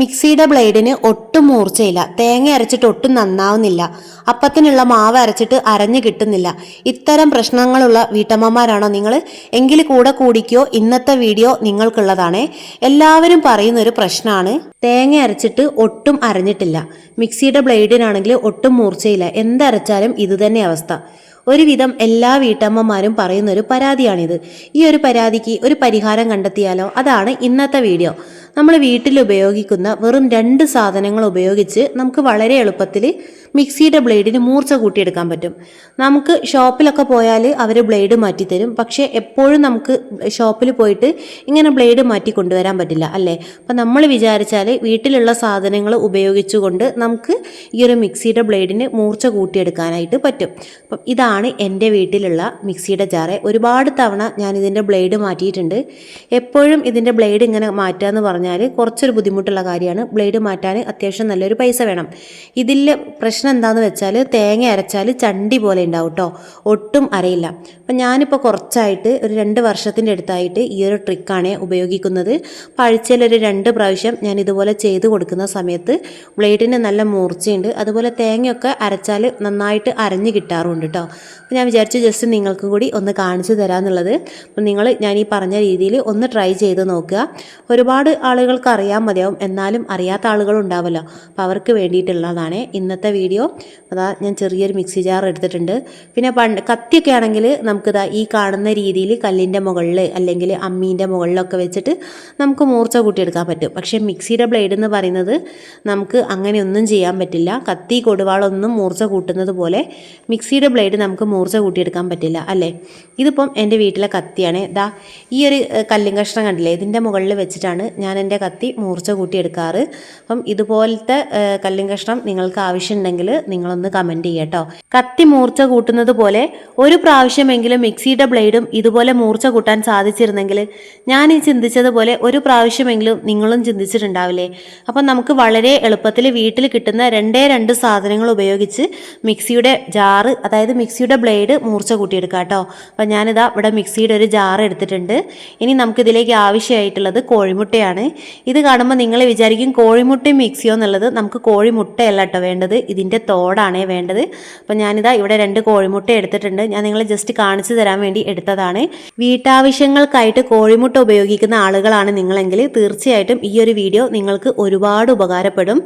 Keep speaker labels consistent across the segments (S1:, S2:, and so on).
S1: മിക്സിയുടെ ബ്ലേഡിന് ഒട്ടും മൂർച്ചയില്ല. തേങ്ങ അരച്ചിട്ട് ഒട്ടും നന്നാവുന്നില്ല. അപ്പത്തിനുള്ള മാവ് അരച്ചിട്ട് അരഞ്ഞു കിട്ടുന്നില്ല. ഇത്തരം പ്രശ്നങ്ങളുള്ള വീട്ടമ്മമാരാണോ നിങ്ങൾ? എങ്കിൽ കൂടെ കൂടിക്കോ, ഇന്നത്തെ വീഡിയോ നിങ്ങൾക്കുള്ളതാണേ. എല്ലാവരും പറയുന്ന ഒരു പ്രശ്നമാണ് തേങ്ങ അരച്ചിട്ട് ഒട്ടും അരഞ്ഞിട്ടില്ല. മിക്സിയുടെ ബ്ലേഡിനാണെങ്കിൽ ഒട്ടും മൂർച്ചയില്ല. എന്തരച്ചാലും ഇത് തന്നെ അവസ്ഥ. ഒരുവിധം എല്ലാ വീട്ടമ്മമാരും പറയുന്നൊരു പരാതിയാണിത്. ഈ ഒരു പരാതിക്ക് ഒരു പരിഹാരം കണ്ടെത്തിയാലോ? അതാണ് ഇന്നത്തെ വീഡിയോ. നമ്മൾ വീട്ടിൽ ഉപയോഗിക്കുന്ന വെറും 2 സാധനങ്ങൾ ഉപയോഗിച്ച് നമുക്ക് വളരെ എളുപ്പത്തിൽ മിക്സിയുടെ ബ്ലേഡിന് മൂർച്ച കൂട്ടിയെടുക്കാൻ പറ്റും. നമുക്ക് ഷോപ്പിലൊക്കെ പോയാൽ അവർ ബ്ലേഡ് മാറ്റിത്തരും. പക്ഷേ എപ്പോഴും നമുക്ക് ഷോപ്പിൽ പോയിട്ട് ഇങ്ങനെ ബ്ലേഡ് മാറ്റി കൊണ്ടുവരാൻ പറ്റില്ല അല്ലേ? അപ്പം നമ്മൾ വിചാരിച്ചാൽ വീട്ടിലുള്ള സാധനങ്ങൾ ഉപയോഗിച്ചുകൊണ്ട് നമുക്ക് ഈ ഒരു മിക്സിയുടെ ബ്ലേഡിന് മൂർച്ച കൂട്ടിയെടുക്കാനായിട്ട് പറ്റും. അപ്പം ഇതാണ് എൻ്റെ വീട്ടിലുള്ള മിക്സിയുടെ ജാറ്. ഒരുപാട് തവണ ഞാൻ ഇതിൻ്റെ ബ്ലേഡ് മാറ്റിയിട്ടുണ്ട്. എപ്പോഴും ഇതിൻ്റെ ബ്ലേഡ് ഇങ്ങനെ മാറ്റുക എന്ന് പറഞ്ഞാൽ കുറച്ചൊരു ബുദ്ധിമുട്ടുള്ള കാര്യമാണ്. ബ്ലേഡ് മാറ്റാൻ അത്യാവശ്യം നല്ലൊരു പൈസ വേണം. ഇതിൽ പ്രശ്നം എന്താണെന്ന് വെച്ചാൽ തേങ്ങ അരച്ചാൽ ചണ്ടി പോലെ ഉണ്ടാവും കേട്ടോ, ഒട്ടും അരയില്ല. അപ്പം ഞാനിപ്പോൾ കുറച്ചായിട്ട് ഒരു 2 വർഷത്തിൻ്റെ അടുത്തായിട്ട് ഈ ഒരു ട്രിക്കാണ് ഉപയോഗിക്കുന്നത്. ആഴ്ചയിൽ ഒരു 2 പ്രാവശ്യം ഞാൻ ഇതുപോലെ ചെയ്ത് കൊടുക്കുന്ന സമയത്ത് ബ്ലേഡിന് നല്ല മൂർച്ചയുണ്ട്. അതുപോലെ തേങ്ങയൊക്കെ അരച്ചാൽ നന്നായിട്ട് അരഞ്ഞ് കിട്ടാറുണ്ട് കേട്ടോ. അപ്പോൾ ഞാൻ വിചാരിച്ചു ജസ്റ്റ് നിങ്ങൾക്കും കൂടി ഒന്ന് കാണിച്ചു തരാമെന്നുള്ളത്. അപ്പം നിങ്ങൾ ഞാൻ ഈ പറഞ്ഞ രീതിയിൽ ഒന്ന് ട്രൈ ചെയ്ത് നോക്കുക. ഒരുപാട് ആളുകൾക്ക് അറിയാൻ മതിയാവും, എന്നാലും അറിയാത്ത ആളുകളുണ്ടാവുമല്ലോ. അപ്പോൾ അവർക്ക് വേണ്ടിയിട്ടുള്ളതാണ് ഇന്നത്തെ വീഡിയോ. അതാ ഞാൻ ചെറിയൊരു മിക്സി ജാർ എടുത്തിട്ടുണ്ട്. പിന്നെ കത്തിയൊക്കെ ആണെങ്കിൽ നമുക്കിതാ ഈ കാണുന്ന രീതിയിൽ കല്ലിൻ്റെ മുകളിൽ അല്ലെങ്കിൽ അമ്മീൻ്റെ മുകളിലൊക്കെ വെച്ചിട്ട് നമുക്ക് മൂർച്ച കൂട്ടിയെടുക്കാൻ പറ്റും. പക്ഷേ മിക്സിയുടെ ബ്ലേഡ് എന്ന് പറയുന്നത് നമുക്ക് അങ്ങനെയൊന്നും ചെയ്യാൻ പറ്റില്ല. കത്തി കൊടുവാളൊന്നും മൂർച്ച കൂട്ടുന്നത് പോലെ മിക്സിയുടെ ബ്ലേഡ് നമുക്ക് മൂർച്ച കൂട്ടിയെടുക്കാൻ പറ്റില്ല അല്ലേ? ഇതിപ്പം എൻ്റെ വീട്ടിലെ കത്തിയാണ്. ദാ ഈ ഒരു കല്ലും കഷ്ണം കണ്ടില്ലേ, ഇതിൻ്റെ മുകളിൽ വെച്ചിട്ടാണ് ഞാൻ എൻ്റെ കത്തി മൂർച്ച കൂട്ടിയെടുക്കാറ്. അപ്പം ഇതുപോലത്തെ കല്ലും കഷ്ണം നിങ്ങൾക്ക് ആവശ്യമുണ്ടെങ്കിൽ നിങ്ങളൊന്ന് കമൻറ്റ് ചെയ്യുക കേട്ടോ. കത്തി മൂർച്ച കൂട്ടുന്നത് പോലെ ഒരു പ്രാവശ്യമെങ്കിലും മിക്സിയുടെ ബ്ലേഡും ഇതുപോലെ മൂർച്ച കൂട്ടാൻ സാധിച്ചിരുന്നെങ്കിൽ ഞാൻ ഈ ചിന്തിച്ചതുപോലെ ഒരു പ്രാവശ്യമെങ്കിലും നിങ്ങളും ചിന്തിച്ചിട്ടുണ്ടാവില്ലേ? അപ്പം നമുക്ക് വളരെ എളുപ്പത്തിൽ വീട്ടിൽ കിട്ടുന്ന 2 സാധനങ്ങൾ ഉപയോഗിച്ച് മിക്സിയുടെ ജാറ്, അതായത് മിക്സിയുടെ ബ്ലേഡ് മൂർച്ച കൂട്ടിയെടുക്കാം കേട്ടോ. അപ്പം ഞാനിതാ ഇവിടെ മിക്സിയുടെ ഒരു ജാറ് എടുത്തിട്ടുണ്ട്. ഇനി നമുക്കിതിലേക്ക് ആവശ്യമായിട്ടുള്ളത് കോഴിമുട്ടയാണ്. ഇത് കാണുമ്പോൾ നിങ്ങൾ വിചാരിക്കും കോഴിമുട്ടയും മിക്സിയോ എന്നുള്ളത്. നമുക്ക് കോഴിമുട്ടയല്ല കേട്ടോ വേണ്ടത്, ഇതിൻ്റെ തോടാണേ വേണ്ടത്. അപ്പം ഞാനിതാ ഇവിടെ 2 കോഴിമുട്ട എടുത്തിട്ടുണ്ട്. ഞാൻ നിങ്ങളെ ജസ്റ്റ് കാണിച്ചു തരാൻ വേണ്ടി എടുത്തതാണ്. വീട്ടാവശ്യങ്ങൾക്കായിട്ട് കോഴിമുട്ട ഉപയോഗിക്കുന്ന ആളുകളാണ് നിങ്ങളെങ്കിൽ തീർച്ചയായിട്ടും ഈ ഒരു വീഡിയോ നിങ്ങൾക്ക് ഒരുപാട് ഉപകാരപ്പെടും.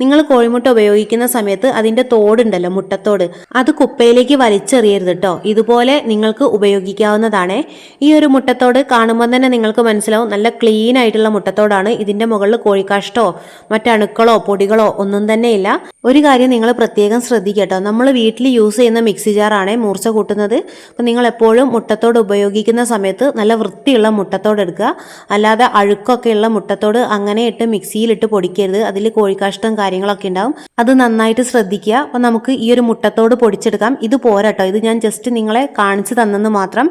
S1: നിങ്ങൾ കോഴിമുട്ട ഉപയോഗിക്കുന്ന സമയത്ത് അതിൻ്റെ തോടുണ്ടല്ലോ, മുട്ടത്തോട്, അത് കുപ്പയിലേക്ക് വലിച്ചെറിയരുത് കേട്ടോ. ഇതുപോലെ നിങ്ങൾക്ക് ഉപയോഗിക്കാവുന്നതാണ്. ഈ ഒരു മുട്ടത്തോട് കാണുമ്പോൾ തന്നെ നിങ്ങൾക്ക് മനസ്സിലാവും നല്ല ക്ലീൻ ആയിട്ടുള്ള മുട്ടത്തോടാണ്. ഇതിൻ്റെ മുകളിൽ കോഴിക്കാഷ്ടോ മറ്റണുക്കളോ പൊടികളോ ഒന്നും തന്നെ ഇല്ല. ഒരു കാര്യം നിങ്ങൾ പ്രത്യേകം ശ്രദ്ധിക്കുക കേട്ടോ, നമ്മൾ വീട്ടിൽ യൂസ് ചെയ്യുന്ന മിക്സി ജാറാണ് മൂർച്ച കൂട്ടുന്നത്. അപ്പം നിങ്ങൾ എപ്പോഴും മുട്ടത്തോട് ഉപയോഗിക്കുന്ന സമയത്ത് നല്ല വൃത്തിയുള്ള മുട്ടത്തോട് എടുക്കുക. അല്ലാതെ അഴുക്കൊക്കെയുള്ള മുട്ടത്തോട് അങ്ങനെ ഇട്ട് മിക്സിയിലിട്ട് പൊടിക്കരുത്. അതിൽ കോഴിക്കാഷ്ടം കാര്യങ്ങളൊക്കെ ഉണ്ടാവും. അത് നന്നായിട്ട് ശ്രദ്ധിക്കുക. അപ്പം നമുക്ക് ഈ ഒരു മുട്ടത്തോട് പൊടിച്ചെടുക്കാം. ഇത് പോരാട്ടോ, ഇത് ഞാൻ ജസ്റ്റ് നിങ്ങളെ കാണിച്ചു തന്നെന്ന് മാത്രം.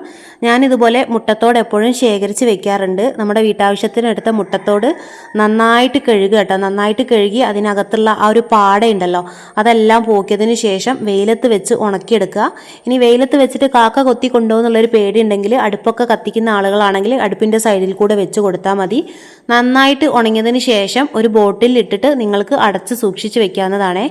S1: ഞാനിതുപോലെ മുട്ടത്തോട് എപ്പോഴും ശേഖരിച്ച് വെക്കാറുണ്ട്. നമ്മുടെ വീട്ടാവശ്യത്തിനെടുത്ത മുട്ടത്തോട് നന്നായിട്ട് കഴുകുക കേട്ടോ. നന്നായിട്ട് കഴുകി അതിനകത്തുള്ള ആ ഒരു പാടയുണ്ടല്ലോ അതെല്ലാം പോക്കിയതിന് ശേഷം വെയിലത്ത് വെച്ച് ഉണക്കിയെടുക്കുക. ഇനി വെയിലത്ത് വെച്ചിട്ട് കാക്ക കൊത്തി കൊണ്ടുപോകുന്നുള്ളൊരു പേടി ഉണ്ടെങ്കിൽ അടുപ്പൊക്കെ കത്തിക്കുന്ന ആളുകളാണെങ്കിൽ അടുപ്പിൻ്റെ സൈഡിൽ കൂടെ വെച്ച് കൊടുത്താൽ മതി. നന്നായിട്ട് ഉണങ്ങിയതിന് ശേഷം ഒരു ബോട്ടിൽ ഇട്ടിട്ട് നിങ്ങൾക്ക് അടച്ച് സൂക്ഷിച്ച് വെക്കാവുന്നതാണ്.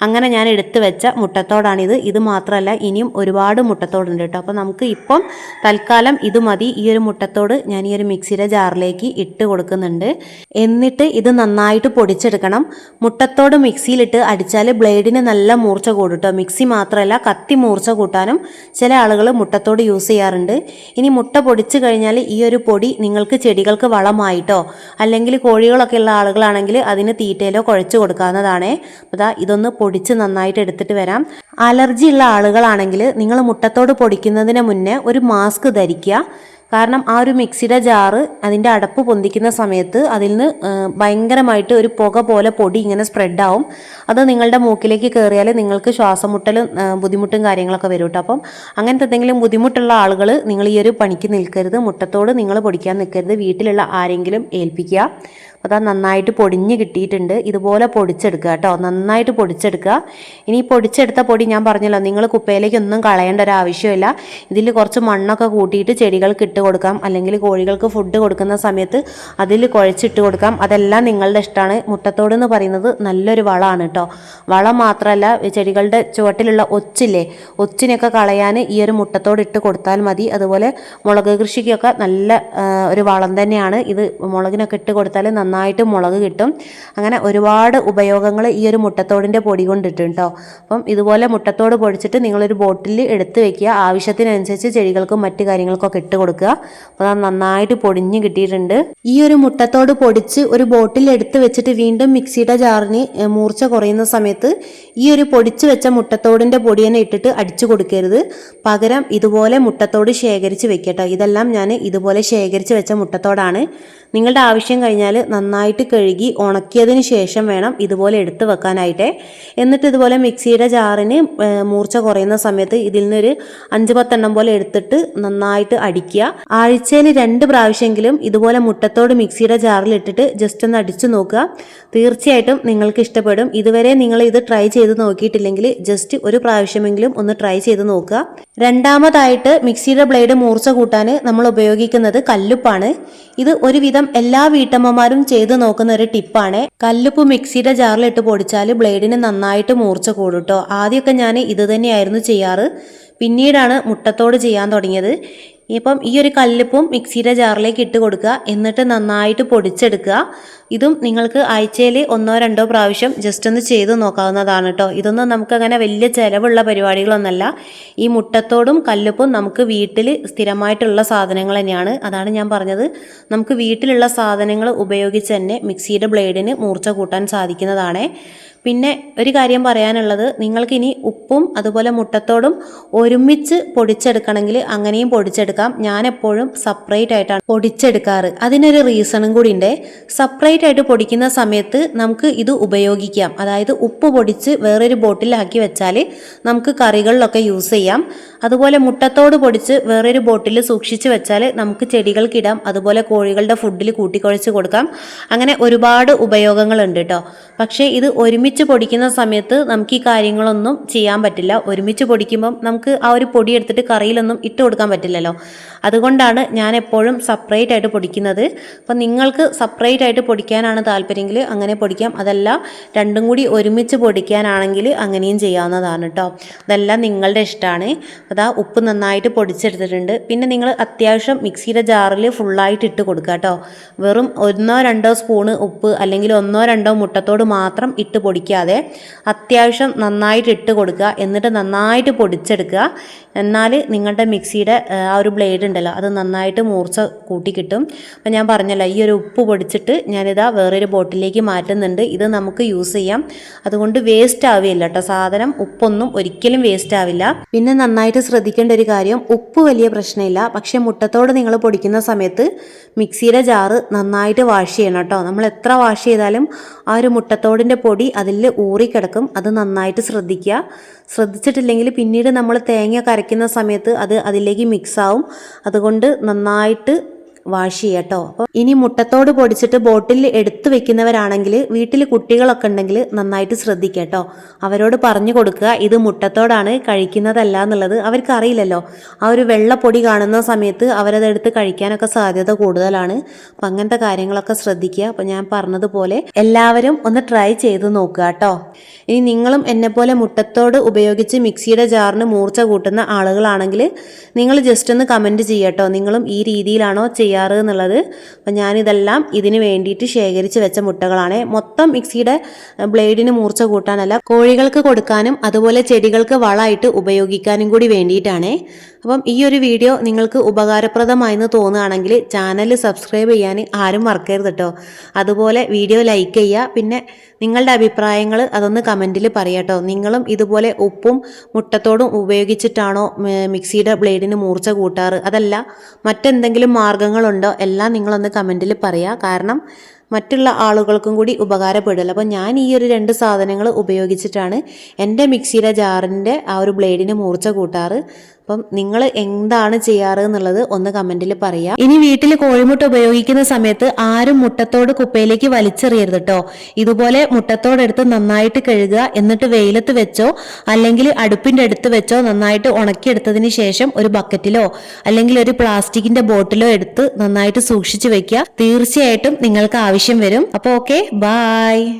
S1: അങ്ങനെ ഞാൻ എടുത്തു വെച്ച മുട്ടത്തോടാണിത്. ഇത് മാത്രമല്ല ഇനിയും ഒരുപാട് മുട്ടത്തോടുണ്ട് കേട്ടോ. അപ്പോൾ നമുക്ക് ഇപ്പം തൽക്കാലം ഇത് മതി. ഈ ഒരു മുട്ടത്തോട് ഞാൻ ഈ ഒരു മിക്സിയുടെ ജാറിലേക്ക് ഇട്ട് കൊടുക്കുന്നുണ്ട്. എന്നിട്ട് ഇത് നന്നായിട്ട് പൊടിച്ചെടുക്കണം. മുട്ടത്തോട് മിക്സിയിലിട്ട് അടിച്ചാൽ ബ്ലേഡിന് നല്ല മൂർച്ച കൂടും കേട്ടോ. മിക്സി മാത്രമല്ല കത്തി മൂർച്ച കൂട്ടാനും ചില ആളുകൾ മുട്ടത്തോട് യൂസ് ചെയ്യാറുണ്ട്. ഇനി മുട്ട പൊടിച്ചു കഴിഞ്ഞാൽ ഈ ഒരു പൊടി നിങ്ങൾക്ക് ചെടികൾക്ക് വളമായിട്ടോ അല്ലെങ്കിൽ കോഴികളൊക്കെ ഉള്ള ആളുകളാണെങ്കിൽ അതിന് തീറ്റയിലോ കുഴച്ച് കൊടുക്കാവുന്നതാണ്. അപ്പോൾ ഇതൊന്ന് പൊടിച്ച് നന്നായിട്ട് എടുത്തിട്ട് വരാം. അലർജി ഉള്ള ആളുകളാണെങ്കിൽ നിങ്ങൾ മുട്ടത്തോട് പൊടിക്കുന്നതിന് മുന്നേ ഒരു മാസ്ക് ധരിക്കുക. കാരണം ആ ഒരു മിക്സിയുടെ ജാറ് അതിൻ്റെ അടപ്പ് പൊന്തിക്കുന്ന സമയത്ത് അതിൽ നിന്ന് ഭയങ്കരമായിട്ട് ഒരു പുക പോലെ പൊടി ഇങ്ങനെ സ്പ്രെഡാവും. അത് നിങ്ങളുടെ മൂക്കിലേക്ക് കയറിയാൽ നിങ്ങൾക്ക് ശ്വാസം മുട്ടലും ബുദ്ധിമുട്ടും കാര്യങ്ങളൊക്കെ വരും കേട്ടോ. അപ്പം അങ്ങനത്തെ എന്തെങ്കിലും ബുദ്ധിമുട്ടുള്ള ആളുകൾ നിങ്ങൾ ഈ ഒരു പണിക്ക് നിൽക്കരുത്. മുട്ടത്തോട് നിങ്ങൾ പൊടിക്കാൻ നിൽക്കരുത്. വീട്ടിലുള്ള ആരെങ്കിലും ഏൽപ്പിക്കുക. അതാ നന്നായിട്ട് പൊടിഞ്ഞ് കിട്ടിയിട്ടുണ്ട്. ഇതുപോലെ പൊടിച്ചെടുക്കുക കേട്ടോ, നന്നായിട്ട് പൊടിച്ചെടുക്കുക. ഇനി പൊടിച്ചെടുത്ത പൊടി ഞാൻ പറഞ്ഞല്ലോ, നിങ്ങൾ കുപ്പയിലേക്കൊന്നും കളയേണ്ട ഒരു ആവശ്യമില്ല. ഇതിൽ കുറച്ച് മണ്ണൊക്കെ കൂട്ടിയിട്ട് ചെടികൾക്ക് ഇട്ട് കൊടുക്കാം, അല്ലെങ്കിൽ കോഴികൾക്ക് ഫുഡ് കൊടുക്കുന്ന സമയത്ത് അതിൽ കുഴച്ചിട്ട് കൊടുക്കാം. അതെല്ലാം നിങ്ങളുടെ ഇഷ്ടമാണ്. മുട്ടത്തോട് എന്ന് പറയുന്നത് നല്ലൊരു വളമാണ് കേട്ടോ. വളം മാത്രമല്ല, ചെടികളുടെ ചുവട്ടിലുള്ള ഒച്ചില്ലേ, ഒച്ചിനൊക്കെ കളയാൻ ഈ ഒരു മുട്ടത്തോട് ഇട്ട് കൊടുത്താൽ മതി. അതുപോലെ മുളക് കൃഷിക്കൊക്കെ നല്ല ഒരു വളം തന്നെയാണ് ഇത്. മുളകിനൊക്കെ ഇട്ട് കൊടുത്താൽ നന്നായിട്ട് മുളക് കിട്ടും. അങ്ങനെ ഒരുപാട് ഉപയോഗങ്ങൾ ഈ ഒരു മുട്ടത്തോടിൻ്റെ പൊടി കൊണ്ടിട്ടുണ്ട് കേട്ടോ. അപ്പം ഇതുപോലെ മുട്ടത്തോട് പൊടിച്ചിട്ട് നിങ്ങളൊരു ബോട്ടിൽ എടുത്ത് വെക്കുക. ആവശ്യത്തിനനുസരിച്ച് ചെടികൾക്കും മറ്റു കാര്യങ്ങൾക്കൊക്കെ ഇട്ട് കൊടുക്കുക. അപ്പോൾ അത് നന്നായിട്ട് പൊടിഞ്ഞ് കിട്ടിയിട്ടുണ്ട്. ഈ ഒരു മുട്ടത്തോട് പൊടിച്ച് ഒരു ബോട്ടിൽ എടുത്ത് വെച്ചിട്ട് വീണ്ടും മിക്സിയുടെ ജാറിന് മൂർച്ച കുറയുന്ന സമയത്ത് ഈ ഒരു പൊടിച്ച് വെച്ച മുട്ടത്തോടിൻ്റെ പൊടി തന്നെ ഇട്ടിട്ട് അടിച്ചു കൊടുക്കരുത്. പകരം ഇതുപോലെ മുട്ടത്തോട് ശേഖരിച്ച് വെക്കട്ടോ. ഇതെല്ലാം ഞാൻ ഇതുപോലെ ശേഖരിച്ച് വെച്ച മുട്ടത്തോടാണ്. നിങ്ങളുടെ ആവശ്യം കഴിഞ്ഞാൽ നന്നായിട്ട് കഴുകി ഉണക്കിയതിന് ശേഷം വേണം ഇതുപോലെ എടുത്ത് വെക്കാനായിട്ട്. എന്നിട്ട് ഇതുപോലെ മിക്സിയുടെ ജാറിന് മൂർച്ച കുറയുന്ന സമയത്ത് ഇതിൽ നിന്നൊരു 5-10 പോലെ എടുത്തിട്ട് നന്നായിട്ട് അടിക്കുക. ആഴ്ചയിൽ 2 പ്രാവശ്യമെങ്കിലും ഇതുപോലെ മുട്ടത്തോട് മിക്സിയുടെ ജാറിൽ ഇട്ടിട്ട് ജസ്റ്റ് ഒന്ന് അടിച്ചു നോക്കുക. തീർച്ചയായിട്ടും നിങ്ങൾക്ക് ഇഷ്ടപ്പെടും. ഇതുവരെ നിങ്ങൾ ഇത് ട്രൈ ചെയ്ത് നോക്കിയിട്ടില്ലെങ്കിൽ ജസ്റ്റ് ഒരു പ്രാവശ്യമെങ്കിലും ഒന്ന് ട്രൈ ചെയ്ത് നോക്കുക. രണ്ടാമതായിട്ട് മിക്സിയുടെ ബ്ലേഡ് മൂർച്ച കൂട്ടാൻ നമ്മൾ ഉപയോഗിക്കുന്നത് കല്ലുപ്പാണ്. ഇത് ഒരുവിധം എല്ലാ വീട്ടമ്മമാരും ചെയ്ത് നോക്കുന്ന ഒരു ടിപ്പാണ്. കല്ലുപ്പ് മിക്സിയുടെ ജാറിലിട്ട് പൊടിച്ചാൽ ബ്ലേഡിന് നന്നായിട്ട് മൂർച്ച കൂടും കേട്ടോ. ആദ്യമൊക്കെ ഞാൻ ഇത് തന്നെയായിരുന്നു ചെയ്യാറ്, പിന്നീടാണ് മുട്ടത്തോട് ചെയ്യാൻ തുടങ്ങിയത്. ഇപ്പം ഈ ഒരു കല്ലുപ്പും മിക്സിയുടെ ജാറിലേക്ക് ഇട്ട് കൊടുക്കുക, എന്നിട്ട് നന്നായിട്ട് പൊടിച്ചെടുക്കുക. ഇതും നിങ്ങൾക്ക് ആഴ്ചയിൽ 1-2 പ്രാവശ്യം ജസ്റ്റ് ഒന്ന് ചെയ്ത് നോക്കാവുന്നതാണ് കേട്ടോ. ഇതൊന്നും നമുക്കങ്ങനെ വലിയ ചിലവുള്ള പരിപാടികളൊന്നല്ല. ഈ മുട്ടത്തോടും കല്ലുപ്പും നമുക്ക് വീട്ടിൽ സ്ഥിരമായിട്ടുള്ള സാധനങ്ങൾ തന്നെയാണ്. അതാണ് ഞാൻ പറഞ്ഞത്, നമുക്ക് വീട്ടിലുള്ള സാധനങ്ങൾ ഉപയോഗിച്ച് തന്നെ മിക്സിയുടെ ബ്ലേഡിന് മൂർച്ച കൂട്ടാൻ സാധിക്കുന്നതാണ്. പിന്നെ ഒരു കാര്യം പറയാനുള്ളത്, നിങ്ങൾക്കിനി ഉപ്പും അതുപോലെ മുട്ടത്തോടും ഒരുമിച്ച് പൊടിച്ചെടുക്കണമെങ്കിൽ അങ്ങനെയും പൊടിച്ചെടുക്കാം. ഞാൻ എപ്പോഴും സെപ്പറേറ്റ് ആയിട്ടാണ് പൊടിച്ചെടുക്കാറ്. അതിനൊരു റീസണും കൂടി ഉണ്ട്. സെപ്പറേറ്റ് ആയിട്ട് പൊടിക്കുന്ന സമയത്ത് നമുക്ക് ഇത് ഉപയോഗിക്കാം. അതായത് ഉപ്പ് പൊടിച്ച് വേറൊരു ബോട്ടിലാക്കി വെച്ചാൽ നമുക്ക് കറികളിലൊക്കെ യൂസ് ചെയ്യാം. അതുപോലെ മുട്ടത്തോട് പൊടിച്ച് വേറൊരു ബോട്ടിൽ സൂക്ഷിച്ച് വെച്ചാൽ നമുക്ക് ചെടികൾക്കിടാം. അതുപോലെ കോഴികളുടെ ഫുഡിൽ കൂട്ടിക്കുഴച്ച് കൊടുക്കാം. അങ്ങനെ ഒരുപാട് ഉപയോഗങ്ങളുണ്ട് കേട്ടോ. പക്ഷേ ഇത് ഒരുമിച്ച് പൊടിക്കുന്ന സമയത്ത് നമുക്ക് ഈ കാര്യങ്ങളൊന്നും ചെയ്യാൻ പറ്റില്ല. ഒരുമിച്ച് പൊടിക്കുമ്പം നമുക്ക് ആ ഒരു പൊടി എടുത്തിട്ട് കറിയിലൊന്നും ഇട്ട് കൊടുക്കാൻ പറ്റില്ലല്ലോ. അതുകൊണ്ടാണ് ഞാൻ എപ്പോഴും സെപ്പറേറ്റ് ആയിട്ട് പൊടിക്കുന്നത്. അപ്പം നിങ്ങൾക്ക് സെപ്പറേറ്റ് ആയിട്ട് പൊടിക്കാനാണ് താല്പര്യമെങ്കിൽ അങ്ങനെ പൊടിക്കാം. അതല്ല രണ്ടും കൂടി ഒരുമിച്ച് പൊടിക്കാനാണെങ്കിൽ അങ്ങനെയും ചെയ്യാവുന്നതാണ് കേട്ടോ. അതെല്ലാം നിങ്ങളുടെ ഇഷ്ടമാണ്. അതാ ഉപ്പ് നന്നായിട്ട് പൊടിച്ചെടുത്തിട്ടുണ്ട്. പിന്നെ നിങ്ങൾ അത്യാവശ്യം മിക്സിയുടെ ജാറിൽ ഫുള്ളായിട്ട് ഇട്ട് കൊടുക്കുക കേട്ടോ. വെറും 1-2 സ്പൂണ് ഉപ്പ് അല്ലെങ്കിൽ 1-2 മുട്ടത്തോട് മാത്രം ഇട്ട് പൊടിക്കാതെ അത്യാവശ്യം നന്നായിട്ട് ഇട്ട് കൊടുക്കുക. എന്നിട്ട് നന്നായിട്ട് പൊടിച്ചെടുക്കുക. എന്നാൽ നിങ്ങളുടെ മിക്സിയുടെ ആ ഒരു ബ്ലേഡ് ഉണ്ടല്ലോ അത് നന്നായിട്ട് മൂർച്ച കൂട്ടി കിട്ടും. അപ്പം ഞാൻ പറഞ്ഞല്ലോ, ഈ ഒരു ഉപ്പ് പൊടിച്ചിട്ട് ഞാനിതാ വേറൊരു ബോട്ടിലേക്ക് മാറ്റുന്നുണ്ട്. ഇത് നമുക്ക് യൂസ് ചെയ്യാം. അതുകൊണ്ട് വേസ്റ്റ് ആവില്ല കേട്ടോ സാധനം. ഉപ്പൊന്നും ഒരിക്കലും വേസ്റ്റ് ആവില്ല. പിന്നെ നന്നായിട്ട് ശ്രദ്ധിക്കേണ്ട ഒരു കാര്യം, ഉപ്പ് വലിയ പ്രശ്നമില്ല. പക്ഷെ മുട്ടത്തോട് നിങ്ങൾ പൊടിക്കുന്ന സമയത്ത് മിക്സിയുടെ ജാറ് നന്നായിട്ട് വാഷ് ചെയ്യണം കേട്ടോ. നമ്മൾ എത്ര വാഷ് ചെയ്താലും ആ ഒരു മുട്ടത്തോടിൻ്റെ പൊടി അതിൽ ഊറിക്കിടക്കും. അത് നന്നായിട്ട് ശ്രദ്ധിക്കുക. ശ്രദ്ധിച്ചിട്ടില്ലെങ്കിൽ പിന്നീട് നമ്മൾ തേങ്ങ കരയ്ക്കുന്ന സമയത്ത് അത് അതിലേക്ക് മിക്സ് ആവും. അതുകൊണ്ട് നന്നായിട്ട് വാഷ് ചെയ്യുക കേട്ടോ. അപ്പോൾ ഇനി മുട്ടത്തോട് പൊടിച്ചിട്ട് ബോട്ടിൽ എടുത്തു വെക്കുന്നവരാണെങ്കിൽ വീട്ടിൽ കുട്ടികളൊക്കെ ഉണ്ടെങ്കിൽ നന്നായിട്ട് ശ്രദ്ധിക്കുക കേട്ടോ. അവരോട് പറഞ്ഞു കൊടുക്കുക ഇത് മുട്ടത്തോടാണ്, കഴിക്കുന്നതല്ല എന്നുള്ളത്. അവർക്ക് അറിയില്ലല്ലോ. ആ ഒരു വെള്ളപ്പൊടി കാണുന്ന സമയത്ത് അവരതെടുത്ത് കഴിക്കാനൊക്കെ സാധ്യത കൂടുതലാണ്. അപ്പം അങ്ങനത്തെ കാര്യങ്ങളൊക്കെ ശ്രദ്ധിക്കുക. അപ്പം ഞാൻ പറഞ്ഞതുപോലെ എല്ലാവരും ഒന്ന് ട്രൈ ചെയ്ത് നോക്കുക കേട്ടോ. ഇനി നിങ്ങളും എന്നെപ്പോലെ മുട്ടത്തോട് ഉപയോഗിച്ച് മിക്സിയുടെ ജാറിന് മൂർച്ച കൂട്ടുന്ന ആളുകളാണെങ്കിൽ നിങ്ങൾ ജസ്റ്റ് ഒന്ന് കമൻറ്റ് ചെയ്യുക കേട്ടോ. നിങ്ങളും ഈ രീതിയിലാണോ ചെയ്യാറ് എന്നുള്ളത്. അപ്പം ഞാനിതെല്ലാം ഇതിന് വേണ്ടിയിട്ട് ശേഖരിച്ച് വെച്ച മുട്ടകളാണ്. മൊത്തം മിക്സിയുടെ ബ്ലേഡിന് മൂർച്ച കൂട്ടാനല്ല, കോഴികൾക്ക് കൊടുക്കാനും അതുപോലെ ചെടികൾക്ക് വളമായിട്ട് ഉപയോഗിക്കാനും കൂടി വേണ്ടിയിട്ടാണ്. അപ്പം ഈ ഒരു വീഡിയോ നിങ്ങൾക്ക് ഉപകാരപ്രദമായെന്ന് തോന്നുകയാണെങ്കിൽ ചാനൽ സബ്സ്ക്രൈബ് ചെയ്യാൻ ആരും മറക്കരുത് കേട്ടോ. അതുപോലെ വീഡിയോ ലൈക്ക് ചെയ്യുക. പിന്നെ നിങ്ങളുടെ അഭിപ്രായങ്ങൾ അതൊന്ന് കമൻറ്റിൽ പറയാട്ടോ. നിങ്ങളും ഇതുപോലെ ഉപ്പും മുട്ടത്തോടും ഉപയോഗിച്ചിട്ടാണോ മിക്സിയുടെ ബ്ലേഡിന് മൂർച്ച കൂട്ടാറ്, അതല്ല മറ്റെന്തെങ്കിലും മാർഗങ്ങളുണ്ടോ, എല്ലാം നിങ്ങളൊന്ന് കമൻറ്റിൽ പറയുക. കാരണം മറ്റുള്ള ആളുകൾക്കും കൂടി ഉപകാരപ്പെടുമല്ലോ. അപ്പോൾ ഞാൻ ഈ ഒരു 2 സാധനങ്ങൾ ഉപയോഗിച്ചിട്ടാണ് എൻ്റെ മിക്സിയുടെ ജാറിൻ്റെ ആ ഒരു ബ്ലേഡിന് മൂർച്ച കൂട്ടാറ്. അപ്പം നിങ്ങൾ എന്താണ് ചെയ്യാറ് എന്നുള്ളത് ഒന്ന് കമന്റിൽ പറയാം. ഇനി വീട്ടിൽ കോഴിമുട്ട ഉപയോഗിക്കുന്ന സമയത്ത് ആരും മുട്ടത്തോട് കുപ്പയിലേക്ക് വലിച്ചെറിയരുത് കേട്ടോ. ഇതുപോലെ മുട്ടത്തോടെടുത്ത് നന്നായിട്ട് കഴുകുക, എന്നിട്ട് വെയിലത്ത് വെച്ചോ അല്ലെങ്കിൽ അടുപ്പിന്റെ അടുത്ത് വെച്ചോ നന്നായിട്ട് ഉണക്കിയെടുത്തതിന് ശേഷം ഒരു ബക്കറ്റിലോ അല്ലെങ്കിൽ ഒരു പ്ലാസ്റ്റിക്കിന്റെ ബോട്ടിലോ എടുത്ത് നന്നായിട്ട് സൂക്ഷിച്ചു വെക്കുക. തീർച്ചയായിട്ടും നിങ്ങൾക്ക് ആവശ്യം വരും. അപ്പോൾ ഓക്കെ, ബൈ.